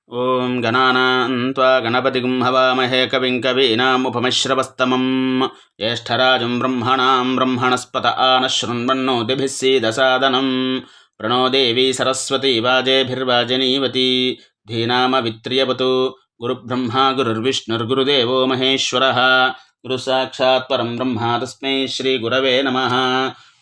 ಓಂ ಗಣಾನಾನ್ತ್ವಾ ಗಣಪತಿಗುಂ ಹವಾಮಹೇ ಕವಿಂ ಕವೀನಾಮುಪಮಶ್ರವಸ್ತಮಂ ಜ್ಯೇಷ್ಠರಾಜಂ ಬ್ರಹ್ಮಣಾಂ ಬ್ರಹ್ಮಣಸ್ಪತ ಆನಶೃಣ್ವನ್ನೋತಿಭಿಃ ಸೀದಸಾದನಂ ಪ್ರಣೋ ದೇವಿ ಸರಸ್ವತಿ ವಾಜೇಭಿರ್ವಾಜನೀವತಿ ಧೀನಾಮವಿತ್ರ್ಯವತು ಗುರುಬ್ರಹ್ಮ ಗುರುರ್ವಿಷ್ಣುರ್ಗುರುದೇವೋ ಮಹೇಶ್ವರಃ ಗುರು ಸಾಕ್ಷಾತ್ ಪರಂ ಬ್ರಹ್ಮ ತಸ್ಮೈ ಶ್ರೀ ಗುರವೇ ನಮಃ.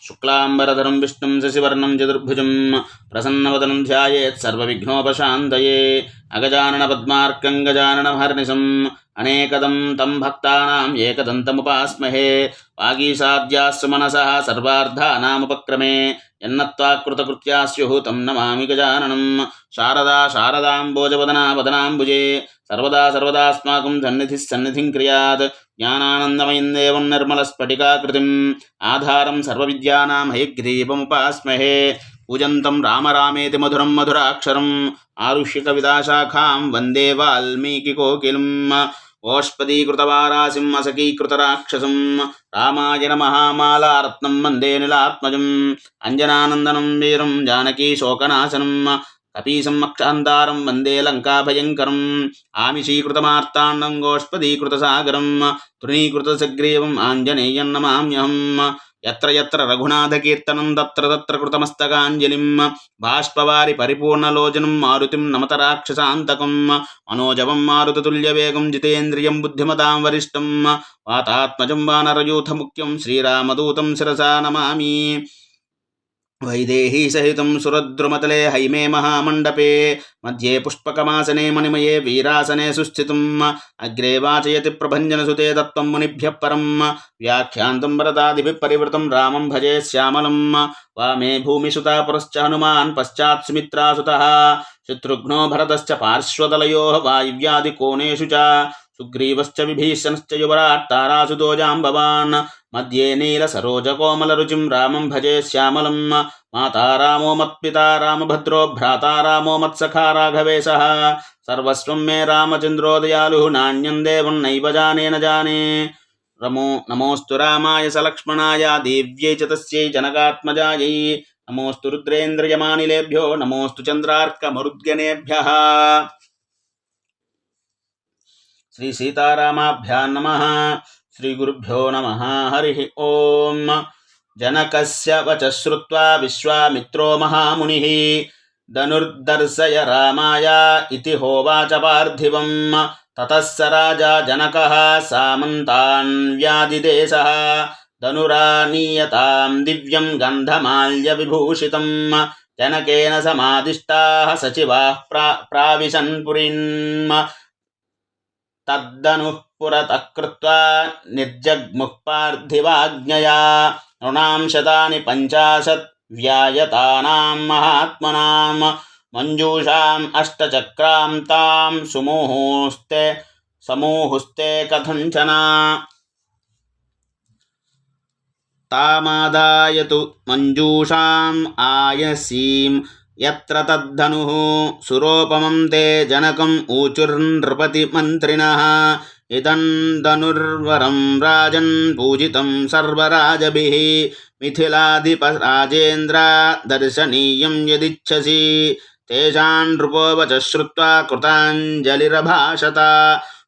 ಶುಕ್ಲಾಂಬರಧರಂ ವಿಷ್ಣುಂ ಶಶಿವರ್ಣಂ ಚತುರ್ಭುಜಂ ಪ್ರಸನ್ನವದನಂ ಧ್ಯಾಯೇತ್ ಸರ್ವವಿಘ್ನೋಪಶಾಂತಯೇ. ಅಗಜಾನನ ಪದ್ಮಾರ್ಕಂ ಗಜಾನನಮಹರ್ನಿಶಂ ಅನೇಕದಂ ತಂ ಭಕ್ತಾನಾಂ ಏಕದಂತಮುಪಾಸ್ಮಹೇ. ವಾಗೀಷಾದ್ಯಾಸ್ಸು ಮನಸಃ ಸರ್ವಾರ್ಧಾನಾಮುಪಕ್ರಮೇ ಯನ್ನತ್ವಾ ಕೃತಕೃತ್ಯಾ ಸ್ಯುಃ ತಂ ನಮಾಮಿ ಗಜಾನನಂ. ಶಾರದಾ ಶಾರದಾಂಬೋಜವದನಾ ವದನಾಂಬುಜೇ ಸರ್ವದಾ ಸರ್ವದಾಸ್ಮಾಕಂ ಸನ್ನಿಧಿಃ ಸನ್ನಿಧಿಂ ಕ್ರಿಯಾತ್. ಜ್ಞಾನಾನಂದಮಯಂ ದೇವಂ ನಿರ್ಮಲಸ್ಫಟಿಕಾಕೃತಿಂ ಆಧಾರಂ ಸರ್ವವಿದ್ಯಾನಾಂ ಹಯಗ್ರೀವముపాస్మహే. पूजन्तं राम रामेति मधुरं मधुराक्षरम् आरुष्य कविताशाखां वन्दे वाल्मीकिकोकिलम्. ओष्पदीकृतवारासिं असकीकृतराक्षसं रामायण महामालारत्नं वन्दे नीलात्मजम्. अञ्जनानन्दनं वीरं जानकीशोकनाशनं कपीशं मक्षान्तारं वन्दे लङ्काभयङ्करम्. आमिषीकृतमार्ताण्डं गोष्पदीकृतसागरं तृणीकृतसग्रीवम् आञ्जनेयं नमाम्यहम्. यत्र यत्र रघुनाथकीर्तनं तत्र तत्र कृतमस्तकाञ्जलिं बाष्पवारि परिपूर्णलोचनं मारुतिं नमत राक्षसान्तकं. मनोजवं मारुततुल्यवेगं जितेन्द्रियं बुद्धिमतां वरिष्ठं वातात्मजं वानरयूथमुख्यं श्रीरामदूतं शिरसा नमामि. वैदेही सहितं सुरद्रुमतले हैमे महामण्डपे मध्ये पुष्पकमासने मणिमये वीरासने सुस्थितम्. अग्रे वाचयति प्रभञ्जनसुते दत्तं मुनिभ्यः परं व्याख्यान्तं वरदादिभिः परिवृतं रामं भजे श्यामलं. वामे भूमिसुता पुरश्च हनुमान् पश्चात् सुमित्रासुतः शत्रुघ्नो भरतश्च पार्श्वदलयोः वायव्यादिकोणेषु च सुग्रीवश्च विभीषणश्च युवराट् तारासुतो जाम्बवान्. मध्ये नीलसरोजकोमलरुचिं रामं भजे श्यामलं. माता रामो मत्पिता रामभद्रो भ्राता रामो मत्सखा राघवेशः. सर्वस्वं मे रामचन्द्रो दयालुः नान्यं देवं नैव जाने न जाने. नमोऽस्तु रामाय सलक्ष्मणाय देव्यै च तस्यै जनकात्मजायै. नमोऽस्तु रुद्रेन्द्रयमानिलेभ्यो नमोऽस्तु चन्द्रार्कमरुद्गणेभ्यः. श्री सीतारामाभ्यां नमः. श्री गुरुभ्यो नमः. हरिः ओम. जनकस्य वचः श्रुत्वा विश्वामित्रो महामुनिः धनुर्दर्शय रामाय इति होवाच पार्थिवं. ततः स राजा जनकः सामन्तान् व्यादिदेशः धनुरानीयतां दिव्यं गन्धमाल्यविभूषितं. जनकेन समादिष्टाः सचिवाः प्राविशन् पुरीं. तद्दनुः पुरतः कृत्वा निर्जग्मुः पार्थिवाज्ञया. नृणां शतानि 50 व्यायतानां महात्मनां. मञ्जूषाम् 8 चक्रां तां समूहुस्ते कथञ्चन. तामादायतु मञ्जूषाम् आयसीं यत्र तद्धनुः. सुरोपमं ते जनकम् ऊचुर्नृपतिमन्त्रिणः. इदं धनुर्वरं राजन् पूजितं सर्वराजभिः. मिथिलाधिपराजेन्द्र दर्शनीयं यदिच्छसि. तेषां नृपोवच श्रुत्वा कृताञ्जलिरभाषत.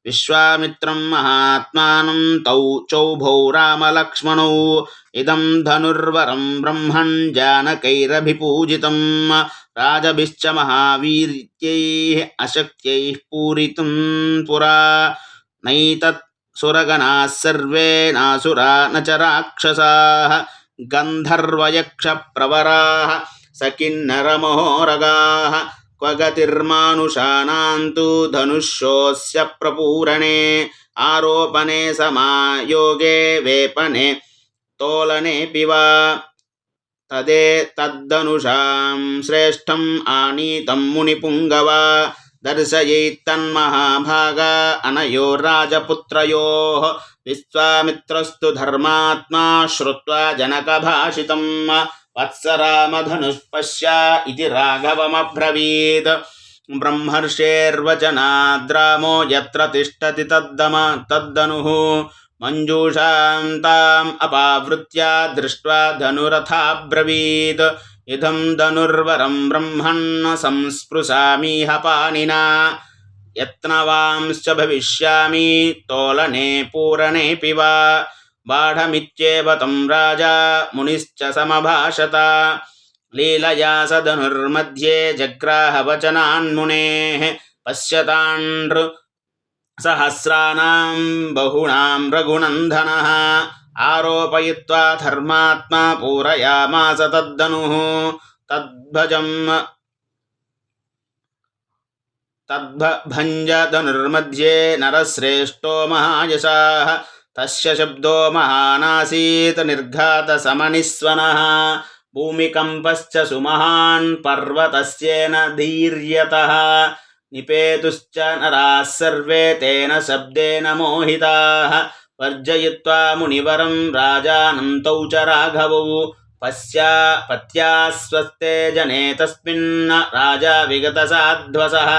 विश्वामित्रं महात्मानं तौ चौभौ रामलक्ष्मणौ. इदं धनुर्वरं ब्रह्मन् जानकैरभिपूजितं. राजभिश्च महावीर्यैः अशक्त्यैः पूरितं पुरा. नैतत् सुरगणाः सर्वे नासुरा न च राक्षसाः. गन्धर्वयक्षप्रवराः सकिन्नरमहोरगाः. क्व गतिर्मानुषाणां तु धनुषोऽस्य प्रपूरणे. आरोपणे समायोगे वेपने तोलनेऽपि वा. तद्धनुषां श्रेष्ठम् आनीतं मुनिपुङ्गव. दर्शयेत्तन्महाभागा अनयोर्राजपुत्रयोः. विश्वामित्रस्तु धर्मात्मा श्रुत्वा जनकभाषितं. वत्स रामधनुः पश्य इति राघवमब्रवीत्. ब्रह्मर्षेर्वचनाद्रामो यत्र तिष्ठति तद्धनुः. मञ्जूषां ताम् अपावृत्य दृष्ट्वा धनुरथाब्रवीत्. इदं धनुर्वरं ब्रह्मन् संस्पृशामीह पाणिना यत्नवांश्च भविष्यामि तोलने पूरणेऽपि वा बाढमित्येव तं राजा मुनिश्च समभाषत लीलया स धनुर्मध्ये जग्राहवचनान्मुनेः पश्यतान्नृसहस्राणां बहुणां रघुनन्दनः आरोपयित्वा धर्मात्मा पूरयामास तद्धनुः तद्भञ्जधनुर्मध्ये नरश्रेष्ठो महायशः तस्य शब्दो महानासीत् निर्घातसमनिस्वनः भूमिकम्पश्च सुमहान् पर्वतस्येन धीर्यतः निपेतुश्च नराः सर्वे तेन शब्देन मोहिताः वर्जयित्वा मुनिवरं राजानन्तौ च राघवौ पत्यास्वस्ते जने तस्मिन् राजा विगतसाध्वसः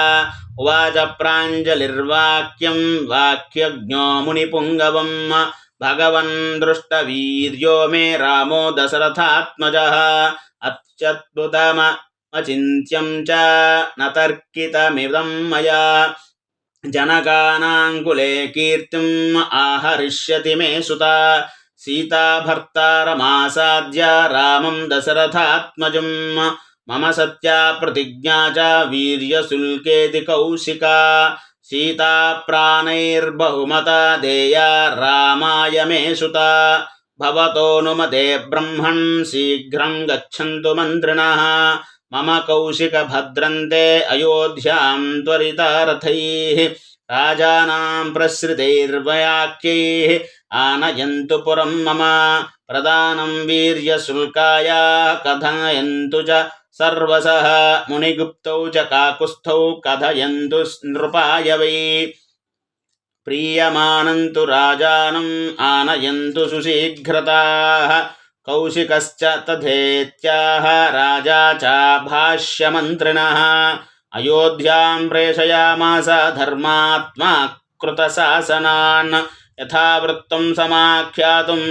उवाच प्राञ्जलिर्वाक्यं वाक्यज्ञो मुनिपुङ्गवं भगवन् दृष्टवीर्यो मे रामो दशरथात्मजः अत्यद्भुतमचिन्त्यं च न तर्कितमिदं मया जनकानाङ्कुले कीर्तिम् आहरिष्यति मे सुता सीता भर्तारमासाद्य रामं दशरथात्मजं मम सत्या प्रतिज्ञा च वीर्यशुल्केति कौशिका सीता प्राणैर्बहुमता देया रामाय मे सुता भवतोऽनुमते ब्रह्मन् शीघ्रं गच्छन्तु मन्त्रिणः मम कौशिकभद्रन्ते अयोध्यां त्वरितरथैः राजानां प्रसृतैर्वाक्यैः आनयन्तु पुरं मम प्रदानं वीर्यशुल्काय कथयन्तु च सर्वशः मुनिगुप्तौ च काकुस्थौ कथयन्तु नृपाय वै प्रीयमानन्तु राजानम् आनयन्तु सुशीघ्रताः कौशिकश्च तथेत्याह राजा च भाष्यमन्त्रिणः अयोध्यां प्रेषयामास धर्मात्मा कृतशासनान् यथावृत्तं समाख्यातुम्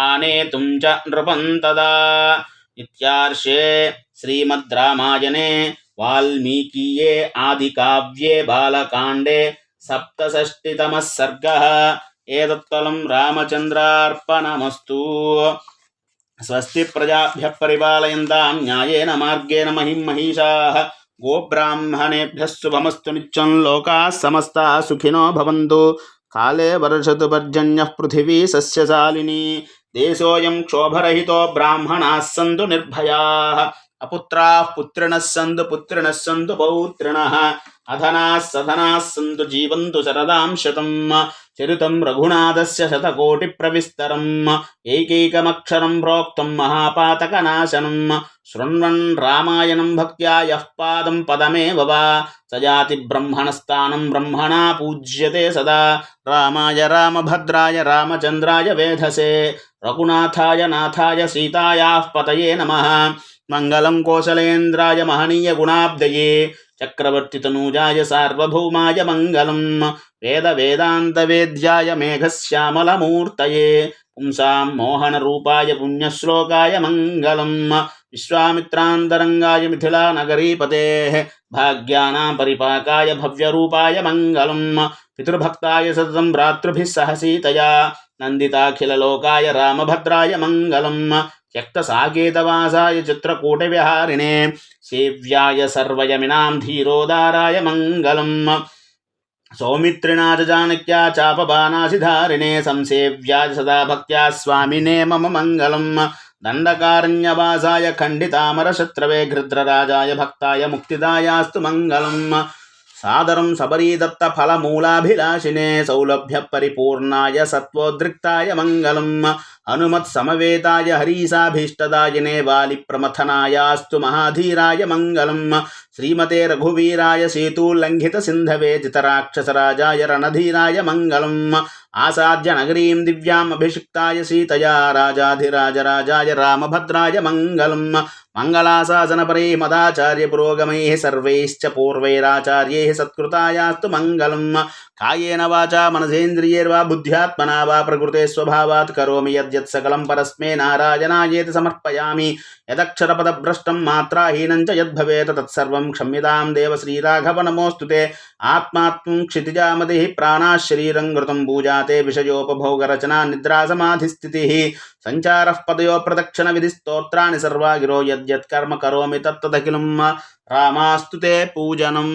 आनेतुं च नृपं तदा इत्यार्षे श्रीमद् रामायणे वाल्मीकीये आदिकाव्ये बालकाण्डे 67तमः सर्गः एतत्फलं रामचन्द्रार्पणमस्तु। स्वस्ति प्रजाभ्यः परिपालयन्तां न्यायेन मार्गेण महिं महिषाः गोब्राह्मणेभ्यः शुभमस्तु नित्यं लोकाः समस्ताः सुखिनो भवन्तु। काले वर्षतु पर्जन्यः पृथिवी सस्यशालिनी देशोऽयं क्षोभरहितो ब्राह्मणाः सन्तु निर्भयाः अपुत्राः पुत्रिणः सन्तु पुत्रिणः सन्तु पौत्रिणः अधनाः सधनाः सन्तु जीवन्तु शरदां शतं चरितं रघुनाथस्य शतकोटिप्रविस्तरम् एकैकमक्षरं प्रोक्तं महापातकनाशनं शृण्वन् रामायणं भक्त्या यः पादं पदमेव वा स याति ब्रह्मणस्थानं ब्रह्मणा पूज्यते सदा। रामाय रामभद्राय रामचन्द्राय वेधसे रघुनाथाय नाथाय सीतायाः पतये नमः। मङ्गलं कौसलेन्द्राय महनीय गुणाब्दये चक्रवर्तितनूजाय सार्वभौमाय मङ्गलं वेदान्तवेद्याय मेघश्यामलमूर्तये पुंसां मोहनरूपाय पुण्यश्लोकाय मङ्गलं विश्वामित्रान्तरङ्गाय मिथिलानगरीपतेः भाग्यानां परिपाकाय भव्यरूपाय मङ्गलं पितृभक्ताय सततं भ्रातृभिः सह सीतया नन्दिताखिललोकाय रामभद्राय मङ्गलं त्यक्तसाकेतवासाय चित्रकूटविहारिणे सेव्याय सर्वयमिनां धीरोदाराय मङ्गलं सौमित्रिणा च जानक्या चापबाणासिधारिणे संसेव्याय सदा भक्त्या स्वामिने मम मङ्गलं दण्डकारण्यवासाय खण्डितामरशत्रवे गृध्रराजाय भक्ताय मुक्तिदायास्तु मङ्गलं सादरं सबरीदत्तफलमूलाभिलाषिने सौलभ्यपरिपूर्णाय सत्त्वोद्रिक्ताय मङ्गलं हनुमत्समवेताय हरीसाभीष्टदायिने वालिप्रमथनायास्तु महाधीराय मङ्गलं శ్రీమతే రఘువీరాయ సేతూల్లంఘిత సింధవే జితరాక్షసరాజాయ రణధీరాయ మంగళం ఆసాద్య నగరీం దివ్యాం అభిషిక్తాయ సీతయా రాజాధిరాజరాజాయ రామభద్రాయ మంగళం మంగళాశాసనపరే మదాచార్య పురోగమైః సర్వైశ్చ పూర్వైరాచార్యైః సత్కృతాయాస్తు మంగళం కాయేన వాచా మనసేంద్రియైర్వా బుద్ధ్యాత్మనా వా ప్రకృతే స్వభావాత్ కరోమి యద్యత్ సకలం పరస్మే నారాయణాయేతి సమర్పయామి యదక్షరపదభ్రష్టం మాత్రాహీనం చ యద్భవేత్ తత్సర్వం క్షమ్యతాం దేవ శ్రీరాఘవ నమోऽस्तुते ఆత్మాత్మం క్షితిజామతిః ప్రాణాః శరీరం ఘృతం భూజాతే విషయోపభోగరచనా నిద్రాసమాధిస్థితిః సంచారః పదయో ప్రదక్షిణ విధి స్తోత్రాన్ని సర్వా గిరో యద్యత్ కర్మ కరోమి తత్తదఖిలం రామాస్తుతే పూజనం.